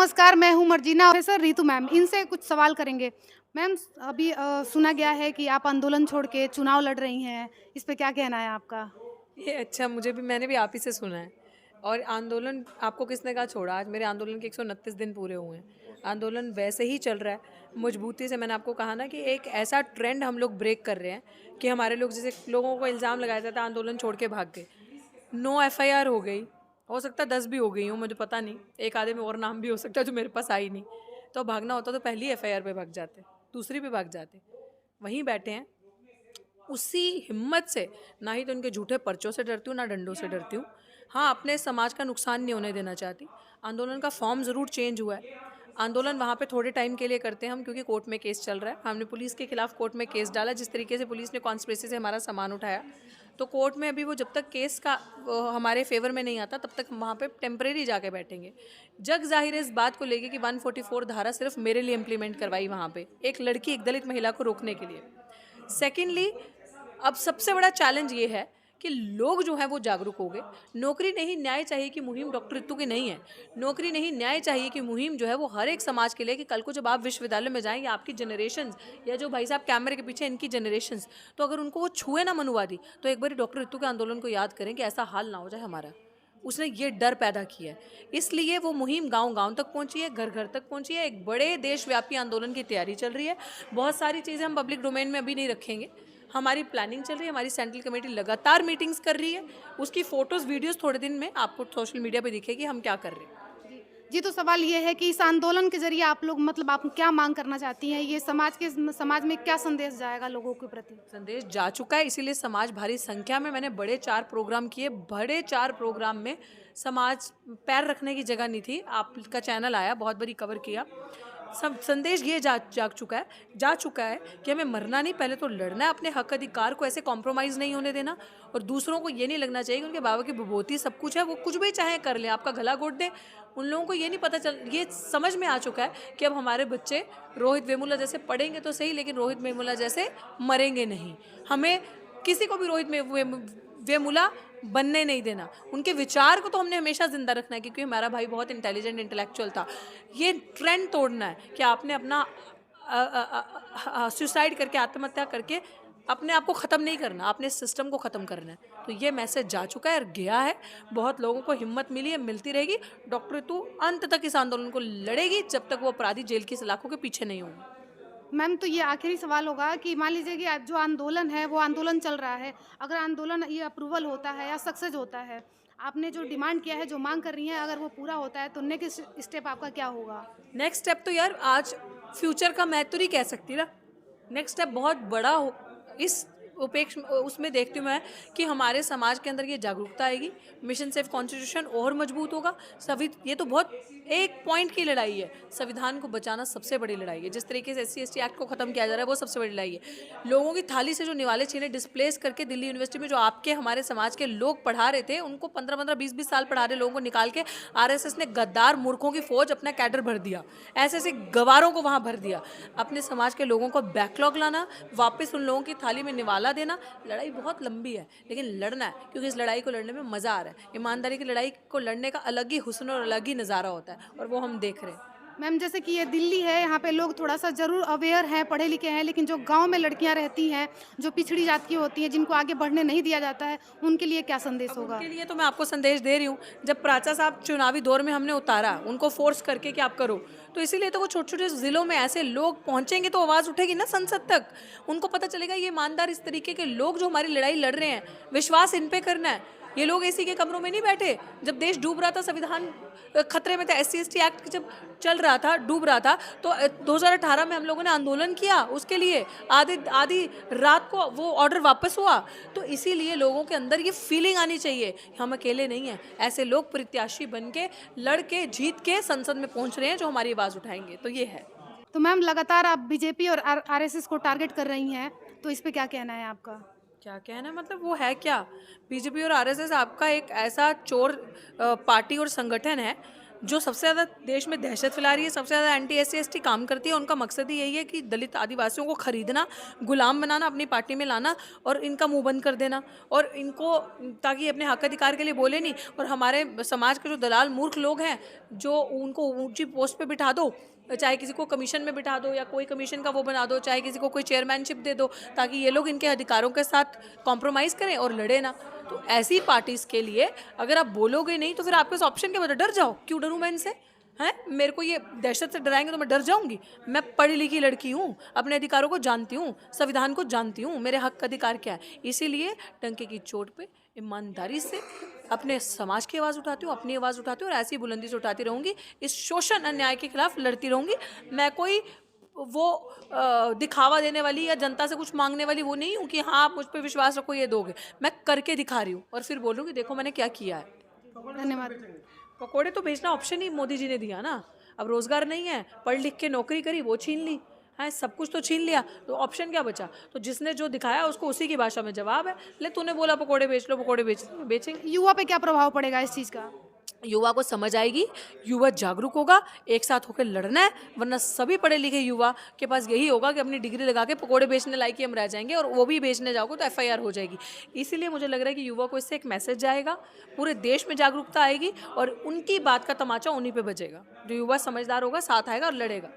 नमस्कार, मैं हूँ मर्जीना। प्रोफेसर रितु मैम, इनसे कुछ सवाल करेंगे। मैम, अभी सुना गया है कि आप आंदोलन छोड़ के चुनाव लड़ रही हैं, इस पे क्या कहना है आपका? ये अच्छा मैंने भी आप ही से सुना है। और आंदोलन आपको किसने कहा छोड़ा? आज मेरे आंदोलन के 129 दिन पूरे हुए हैं। आंदोलन वैसे ही चल रहा है मजबूती से। मैंने आपको कहा ना कि एक ऐसा ट्रेंड हम लोग ब्रेक कर रहे हैं कि हमारे लोग, जैसे लोगों को इल्ज़ाम लगाया जाता है आंदोलन छोड़ के भाग गए, नो एफआईआर हो गई, हो सकता है 10 भी हो गई हूँ, मुझे पता नहीं, एक आधे में और नाम भी हो सकता है जो मेरे पास आई नहीं। तो भागना होता तो पहली एफआईआर पे भाग जाते, दूसरी पे भाग जाते। वहीं बैठे हैं उसी हिम्मत से। ना ही तो उनके झूठे पर्चों से डरती हूँ, ना डंडों से डरती हूँ। हाँ, अपने समाज का नुकसान नहीं होने देना चाहती। आंदोलन का फॉर्म ज़रूर चेंज हुआ है। आंदोलन वहाँ पे थोड़े टाइम के लिए करते हैं हम, क्योंकि कोर्ट में केस चल रहा है। हमने पुलिस के खिलाफ कोर्ट में केस डाला, जिस तरीके से पुलिस ने कॉन्स्पिरेसी से हमारा सामान उठाया। तो कोर्ट में अभी वो जब तक केस का हमारे फेवर में नहीं आता, तब तक वहाँ पे टेम्परेरी जाके बैठेंगे। जग जाहिर है इस बात को लेके कि 144 धारा सिर्फ मेरे लिए इम्प्लीमेंट करवाई वहाँ पे, एक लड़की, एक दलित महिला को रोकने के लिए। सेकेंडली, अब सबसे बड़ा चैलेंज ये है कि लोग जो है वो जागरूक हो गए। नौकरी नहीं न्याय चाहिए की मुहिम डॉक्टर रितु की नहीं है। नौकरी नहीं न्याय चाहिए की मुहिम जो है वो हर एक समाज के लिए, कि कल को जब आप विश्वविद्यालय में जाएं, या आपकी जनरेशंस, या जो भाई साहब कैमरे के पीछे इनकी जनरेशंस, तो अगर उनको वो छुए ना मनुवादी, तो एक बार डॉक्टर रितु के आंदोलन को याद करें कि ऐसा हाल ना हो जाए हमारा। उसने ये डर पैदा किया है, इसलिए वो मुहिम गांव-गांव तक पहुंची है, घर-घर तक पहुंची है। एक बड़े देशव्यापी आंदोलन की तैयारी चल रही है। बहुत सारी चीज़ें हम पब्लिक डोमेन में अभी नहीं रखेंगे। हमारी प्लानिंग चल रही है, हमारी सेंट्रल कमेटी लगातार मीटिंग्स कर रही है। उसकी फ़ोटोज़, वीडियोज़ थोड़े दिन में आपको सोशल मीडिया पे दिखेगी हम क्या कर रहे हैं। जी। जी, तो सवाल ये है कि इस आंदोलन के ज़रिए आप लोग मतलब आप क्या माँग करना चाहती हैं? ये समाज में क्या संदेश जाएगा लोगों के प्रति? संदेश जा चुका है, इसीलिए समाज भारी संख्या में, मैंने बड़े 4 प्रोग्राम किए। बड़े 4 प्रोग्राम में समाज पैर रखने की जगह नहीं थी। आपका चैनल आया, बहुत बड़ी कवर किया। सब संदेश ये जा चुका है कि हमें मरना नहीं, पहले तो लड़ना है, अपने हक अधिकार को ऐसे कॉम्प्रोमाइज़ नहीं होने देना। और दूसरों को ये नहीं लगना चाहिए कि उनके बाबा की विभूति सब कुछ है, वो कुछ भी चाहे कर लें, आपका गला घोट दें। उन लोगों को ये समझ में आ चुका है कि अब हमारे बच्चे रोहित वेमुला जैसे पढ़ेंगे तो सही, लेकिन रोहित वेमुला जैसे मरेंगे नहीं। हमें किसी को भी वेमुला बनने नहीं देना। उनके विचार को तो हमने हमेशा ज़िंदा रखना है, क्योंकि हमारा भाई बहुत इंटेलिजेंट, इंटेलेक्चुअल था। ये ट्रेंड तोड़ना है कि आपने अपना सुसाइड करके, आत्महत्या करके अपने आप को ख़त्म नहीं करना, आपने सिस्टम को ख़त्म करना है। तो ये मैसेज जा चुका है और गया है। बहुत लोगों को हिम्मत मिली है, मिलती रहेगी। डॉक्टर रितु अंत तक इस आंदोलन को लड़ेगी, जब तक वो अपराधी जेल की सलाखों के पीछे नहीं होंगे। मैम, तो ये आखिरी सवाल होगा कि मान लीजिए कि आज जो आंदोलन है, वो आंदोलन चल रहा है। अगर आंदोलन ये अप्रूवल होता है या सक्सेस होता है, आपने जो डिमांड किया है, जो माँग कर रही हैं, अगर वो पूरा होता है, तो नेक्स्ट स्टेप आपका क्या होगा? नेक्स्ट स्टेप तो यार आज फ्यूचर का मैं तो नहीं कह सकती ना। नेक्स्ट स्टेप बहुत बड़ा हो, इस उसमें देखती हूँ मैं कि हमारे समाज के अंदर ये जागरूकता आएगी। मिशन सेफ कॉन्स्टिट्यूशन और मजबूत होगा। सभी, ये तो बहुत एक पॉइंट की लड़ाई है। संविधान को बचाना सबसे बड़ी लड़ाई है। जिस तरीके से SC ST एक्ट को खत्म किया जा रहा है, वो सबसे बड़ी लड़ाई है। लोगों की थाली से जो निवाले छीने, डिस्प्लेस करके दिल्ली यूनिवर्सिटी में जो आपके हमारे समाज के लोग पढ़ा रहे थे, उनको 15-15 20-20 साल पढ़ा रहे लोगों को निकाल के RSS ने गद्दार मूर्खों की फौज अपना कैडर भर दिया। ऐसे ऐसे गवारों को वहाँ भर दिया। अपने समाज के लोगों को बैकलॉग लाना, वापस उन लोगों की थाली में निवाला देना। लड़ाई बहुत लंबी है, लेकिन लड़ना है, क्योंकि इस लड़ाई को लड़ने में मज़ा आ रहा है। ईमानदारी की लड़ाई को लड़ने का अलग ही हुस्न और अलग ही नज़ारा होता है, और वो हम देख रहे हैं। मैम, जैसे कि ये दिल्ली है, यहाँ पे लोग थोड़ा-सा ज़रूर अवेयर हैं, पढ़े लिखे हैं, लेकिन जो गाँव में लड़कियाँ रहती हैं, जो पिछड़ी जात की होती हैं, जिनको आगे बढ़ने नहीं दिया जाता है, उनके लिए क्या संदेश अब होगा? उनके लिए तो मैं आपको संदेश दे रही हूँ। जब प्राचा साहब चुनावी दौर में हमने उतारा, उनको फोर्स करके कि आप करो, तो इसीलिए तो वो छोटे-छोटे ज़िलों में ऐसे लोग पहुँचेंगे तो आवाज़ उठेगी ना संसद तक। उनको पता चलेगा ये ईमानदार, इस तरीके के लोग जो हमारी लड़ाई लड़ रहे हैं, विश्वास इन पे करना है। ये लोग एसी के कमरों में नहीं बैठे। जब देश डूब रहा था, संविधान खतरे में था, SC ST एक्ट जब चल रहा था, डूब रहा था, तो 2018 में हम लोगों ने आंदोलन किया उसके लिए। आधी आधी रात को वो ऑर्डर वापस हुआ। तो इसीलिए लोगों के अंदर ये फीलिंग आनी चाहिए, हम अकेले नहीं हैं। ऐसे लोग प्रत्याशी बन के, लड़ के, जीत के संसद में पहुंच रहे हैं, जो हमारी आवाज़ उठाएंगे। तो ये है। तो मैम, लगातार आप बीजेपी और RSS को टारगेट कर रही हैं, तो इस पे क्या कहना है आपका? क्या कहना, मतलब वो है क्या? बीजेपी और RSS आपका एक ऐसा चोर पार्टी और संगठन है जो सबसे ज़्यादा देश में दहशत फैला रही है, सबसे ज़्यादा anti S C S T काम करती है, उनका मकसद ही यही है कि दलित आदिवासियों को खरीदना, गुलाम बनाना, अपनी पार्टी में लाना और इनका मुंह बंद कर देना, और इनको ताकि अपने हक अधिकार के लिए बोले नहीं। और हमारे समाज के जो दलाल मूर्ख लोग हैं, जो उनको ऊंची पोस्ट पे बिठा दो, चाहे किसी को कमीशन में बिठा दो या कोई कमीशन का वो बना दो, चाहे किसी को कोई चेयरमैनशिप दे दो, ताकि ये लोग इनके अधिकारों के साथ कॉम्प्रोमाइज़ करें और लड़े ना। तो ऐसी पार्टीज़ के लिए अगर आप बोलोगे नहीं तो फिर आपके पास ऑप्शन क्या बता? डर जाओ। क्यों डरूं मैं इनसे? हैं, मेरे को ये दहशत से डराएंगे तो मैं डर जाऊंगी? मैं पढ़ी लिखी लड़की हूँ, अपने अधिकारों को जानती हूँ, संविधान को जानती हूँ, मेरे हक अधिकार क्या है। इसीलिए टंके की चोट पे ईमानदारी से अपने समाज की आवाज़ उठाती हूँ, अपनी आवाज़ उठाती हूँ और ऐसी बुलंदी से उठाती रहूँगी। इस शोषण अन्याय के खिलाफ लड़ती रहूँगी। मैं कोई वो दिखावा देने वाली या जनता से कुछ मांगने वाली वो नहीं हूँ कि हाँ आप मुझ पर विश्वास रखो ये दोगे। मैं करके दिखा रही हूँ और फिर बोलूँगी देखो मैंने क्या किया है। धन्यवाद। पकोड़े तो बेचना ऑप्शन ही मोदी जी ने दिया ना। अब रोजगार नहीं है, पढ़ लिख के नौकरी करी वो छीन ली है, सब कुछ तो छीन लिया, तो ऑप्शन क्या बचा? तो जिसने जो दिखाया उसको उसी की भाषा में जवाब है। ले तूने बोला पकोड़े बेच लो, पकोड़े बेचेंगे। युवा पे क्या प्रभाव पड़ेगा इस चीज़ का? युवा को समझ आएगी, युवा जागरूक होगा, एक साथ होकर लड़ना है, वरना सभी पढ़े लिखे युवा के पास यही होगा कि अपनी डिग्री लगा के पकोड़े बेचने लायक ही हम रह जाएंगे, और वो भी बेचने जाओगे तो एफआईआर हो जाएगी। इसीलिए मुझे लग रहा है कि युवा को इससे एक मैसेज जाएगा, पूरे देश में जागरूकता आएगी और उनकी बात का तमाचा उन्हीं पे बजेगा। जो युवा समझदार होगा साथ आएगा और लड़ेगा।